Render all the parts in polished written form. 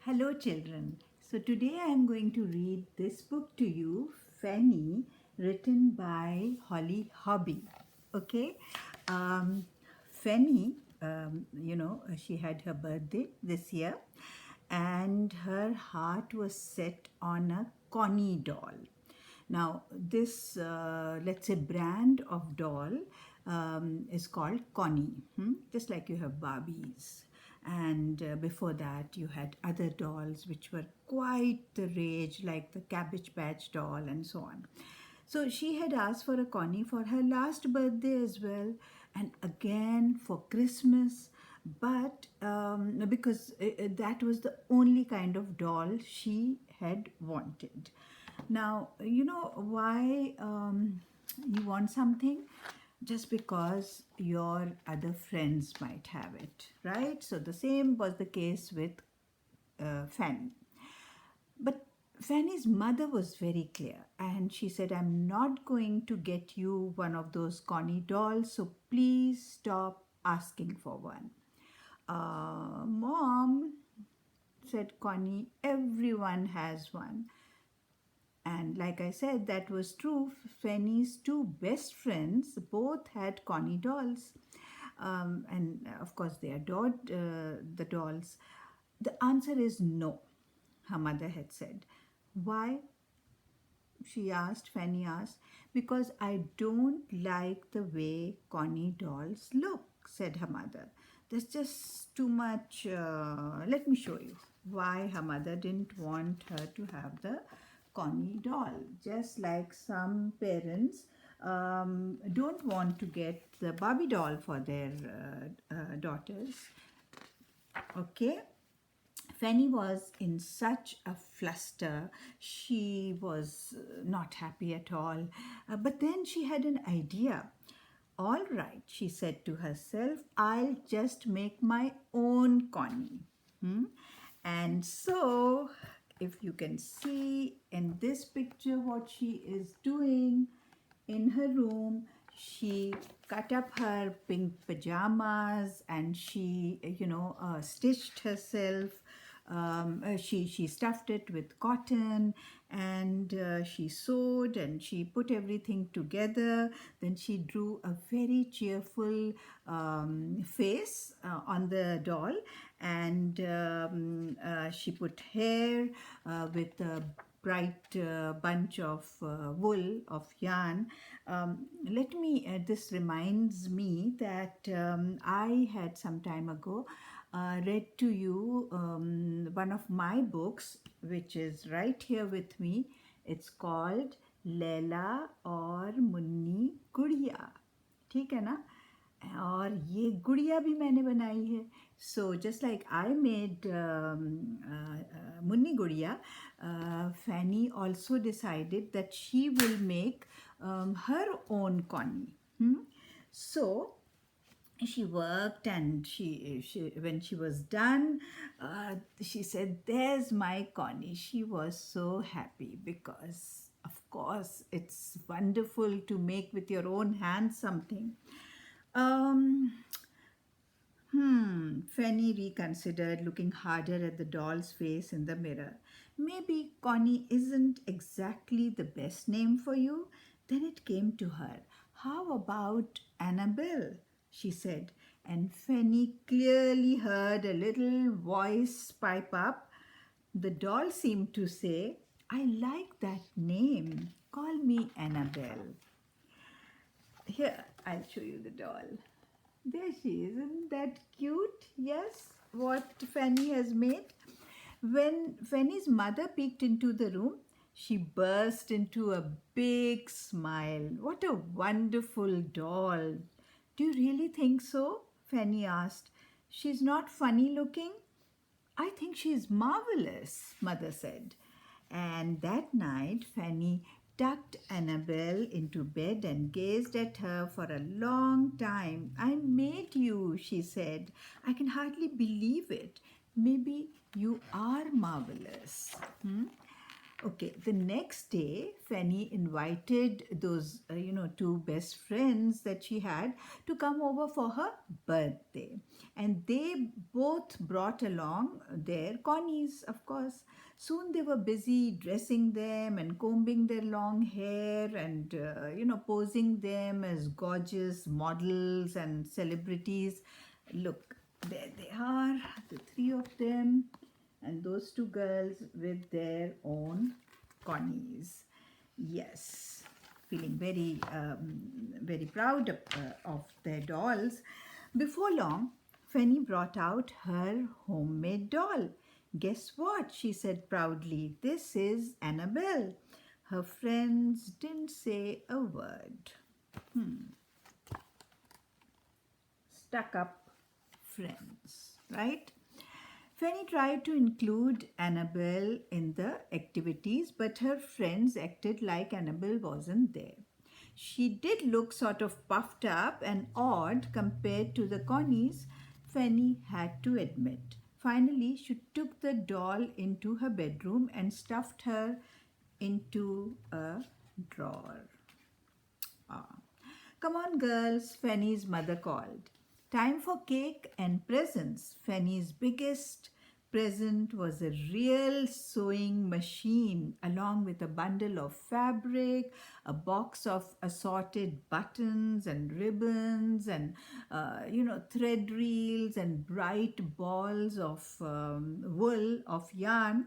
Hello, children. So, today I am going to read this book to you, Fanny, written by Hobbie. Okay? Um, Fanny, she had her birthday this year, and her heart was set on a Connie doll. Now, this, let's say, brand of doll is called Connie, just like you have Barbies. And before that, you had other dolls which were quite the rage, like the Cabbage Patch doll and so on. So she had asked for a Connie for her last birthday as well, and again for Christmas. But because that was the only kind of doll she had wanted. Now, you know why you want something? Just because your other friends might have it, right? So the same was the case with Fanny. But Fanny's mother was very clear and she said, I'm not going to get you one of those Connie dolls, so please stop asking for one. Mom, said Connie, everyone has one. And like I said, that was true. Fanny's two best friends both had Connie dolls. And of course, they adored the dolls. The answer is no, her mother had said. Why? She asked, Fanny asked. Because I don't like the way Connie dolls look, said her mother. There's just too much. Let me show you why her mother didn't want her to have the Connie doll. Just like some parents don't want to get the Barbie doll for their daughters. Okay. Fanny was in such a fluster. She was not happy at all. But then she had an idea. All right, she said to herself, I'll just make my own Connie. And so, if you can see in this picture what she is doing in her room, she cut up her pink pajamas and she, stitched herself. She stuffed it with cotton and she sewed and she put everything together. Then she drew a very cheerful face on the doll and she put hair with a bright bunch of wool of yarn. This reminds me that I had some time ago read to you one of my books, which is right here with me. It's called Leila और मुन्नी गुड़िया. ठीक है ना? और ये गुड़िया भी मैंने बनाई है. So just like I made Munni Gudiya, Fanny also decided that she will make her own Connie. So she worked and she when she was done, she said, there's my Connie. She was so happy because of course it's wonderful to make with your own hands something. Fanny reconsidered, looking harder at the doll's face in the mirror. Maybe Connie isn't exactly the best name for you. Then it came to her. How about Annabelle? She said, and Fanny clearly heard a little voice pipe up. The doll seemed to say, I like that name. Call me Annabelle. Here, I'll show you the doll. There she is. Isn't that cute? Yes, what Fanny has made. When Fanny's mother peeked into the room, she burst into a big smile. What a wonderful doll. Do you really think so? Fanny asked. She's not funny looking? I think she's marvelous, Mother said. And that night, Fanny tucked Annabelle into bed and gazed at her for a long time. I made you, she said. I can hardly believe it. Maybe you are marvelous. Okay, the next day, Fanny invited those, two best friends that she had to come over for her birthday. And they both brought along their Connies, of course. Soon they were busy dressing them and combing their long hair and, posing them as gorgeous models and celebrities. Look, there they are, the three of them, and those two girls with their own Connies. Yes, feeling very proud of their dolls. Before long, Fanny brought out her homemade doll. Guess what? She said proudly. This is Annabelle. Her friends didn't say a word. Stuck up friends, right? Fanny tried to include Annabelle in the activities, but her friends acted like Annabelle wasn't there. She did look sort of puffed up and odd compared to the Connies, Fanny had to admit. Finally, she took the doll into her bedroom and stuffed her into a drawer. Ah. Come on, girls, Fanny's mother called. Time for cake and presents. Fanny's biggest present was a real sewing machine, along with a bundle of fabric, a box of assorted buttons and ribbons, and thread reels and bright balls of wool of yarn.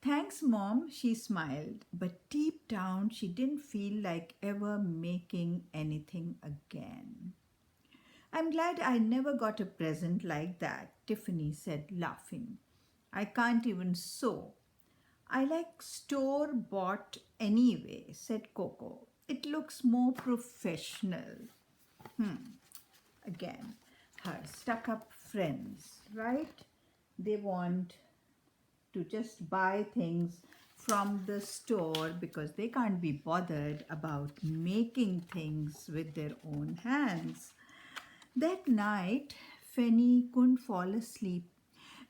Thanks, Mom, she smiled, but deep down she didn't feel like ever making anything again. I'm glad I never got a present like that, Tiffany said, laughing. I can't even sew. I like store bought anyway, said Coco. It looks more professional. Again, her stuck up friends, right? They want to just buy things from the store because they can't be bothered about making things with their own hands. That night, Fanny couldn't fall asleep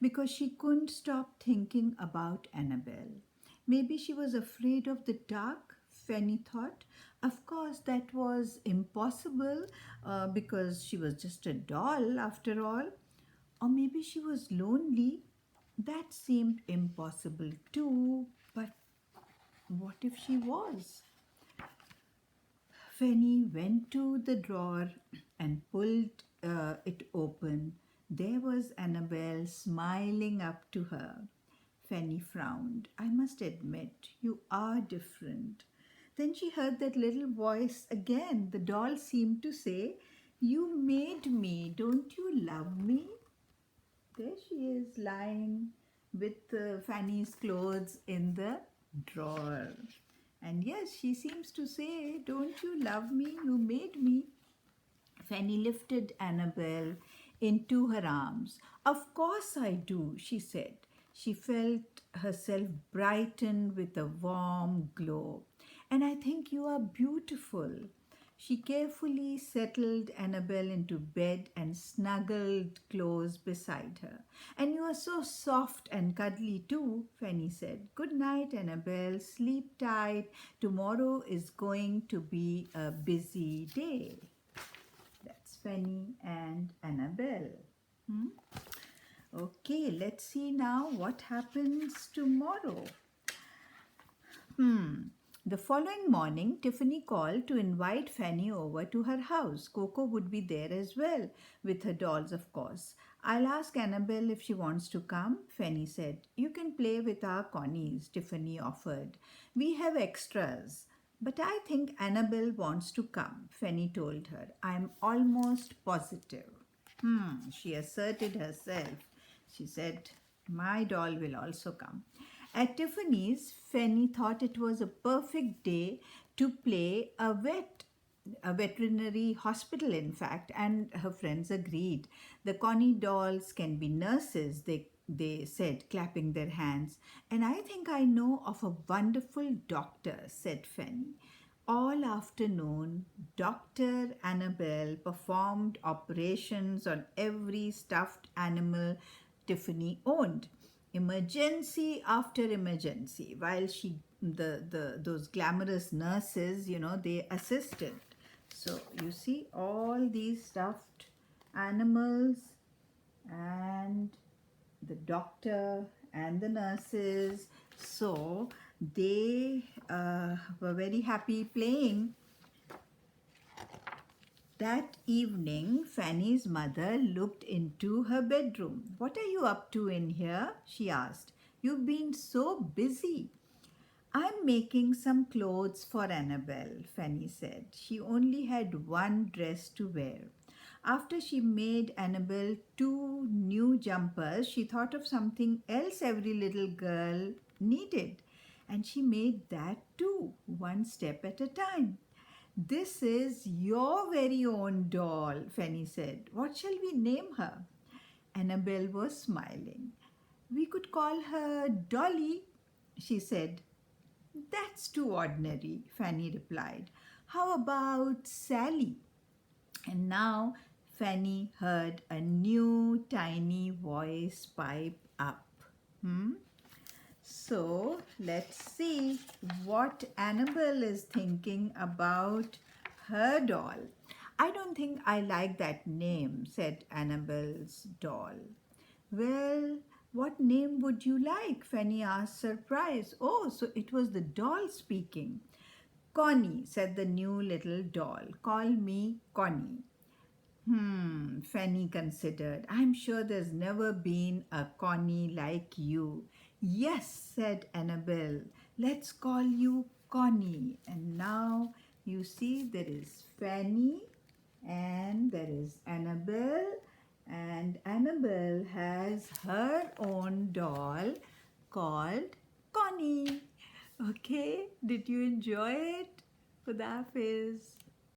because she couldn't stop thinking about Annabelle. Maybe she was afraid of the dark, Fanny thought. Of course, that was impossible because she was just a doll after all. Or maybe she was lonely. That seemed impossible too, but what if she was? Fanny went to the drawer and pulled it open. There was Annabelle smiling up to her. Fanny frowned. I must admit, you are different. Then she heard that little voice again. The doll seemed to say, You made me. Don't you love me? There she is lying with Fanny's clothes in the drawer. And yes, she seems to say, Don't you love me? You made me. Fanny lifted Annabelle into her arms. Of course I do, she said. She felt herself brighten with a warm glow. And I think you are beautiful. She carefully settled Annabelle into bed and snuggled close beside her. And you are so soft and cuddly too, Fanny said. Good night, Annabelle. Sleep tight. Tomorrow is going to be a busy day. That's Fanny and Annabelle. Okay, let's see now what happens tomorrow. The following morning, Tiffany called to invite Fanny over to her house. Coco would be there as well, with her dolls, of course. I'll ask Annabelle if she wants to come, Fanny said. You can play with our Connies, Tiffany offered. We have extras. But I think Annabelle wants to come, Fanny told her. I'm almost positive. She asserted herself. She said, My doll will also come. At Tiffany's, Fanny thought it was a perfect day to play a veterinary hospital, in fact, and her friends agreed. The Connie dolls can be nurses, they said, clapping their hands. And I think I know of a wonderful doctor, said Fanny. All afternoon, Dr. Annabelle performed operations on every stuffed animal Tiffany owned. emergency after emergency while those glamorous nurses, they assisted. So you see all these stuffed animals and the doctor and the nurses. So they were very happy playing. That evening, Fanny's mother looked into her bedroom. "What are you up to in here?" she asked. "You've been so busy." "I'm making some clothes for Annabelle," Fanny said. She only had one dress to wear. After she made Annabelle two new jumpers, she thought of something else every little girl needed. And she made that too, one step at a time. "This is your very own doll," Fanny said. "What shall we name her?" Annabelle was smiling. "We could call her Dolly," she said. "That's too ordinary," Fanny replied. "How about Sally?" And now Fanny heard a new tiny voice pipe up. So let's see what Annabelle is thinking about her doll. "I don't think I like that name," said Annabelle's doll. "Well, what name would you like?" Fanny asked, surprised. Oh, so it was the doll speaking. "Connie," said the new little doll. "Call me Connie." Fanny considered. "I'm sure there's never been a Connie like you." "Yes," said Annabelle. "Let's call you Connie." And now you see there is Fanny and there is Annabelle. And Annabelle has her own doll called Connie. Okay, did you enjoy it? Khuda Hafiz.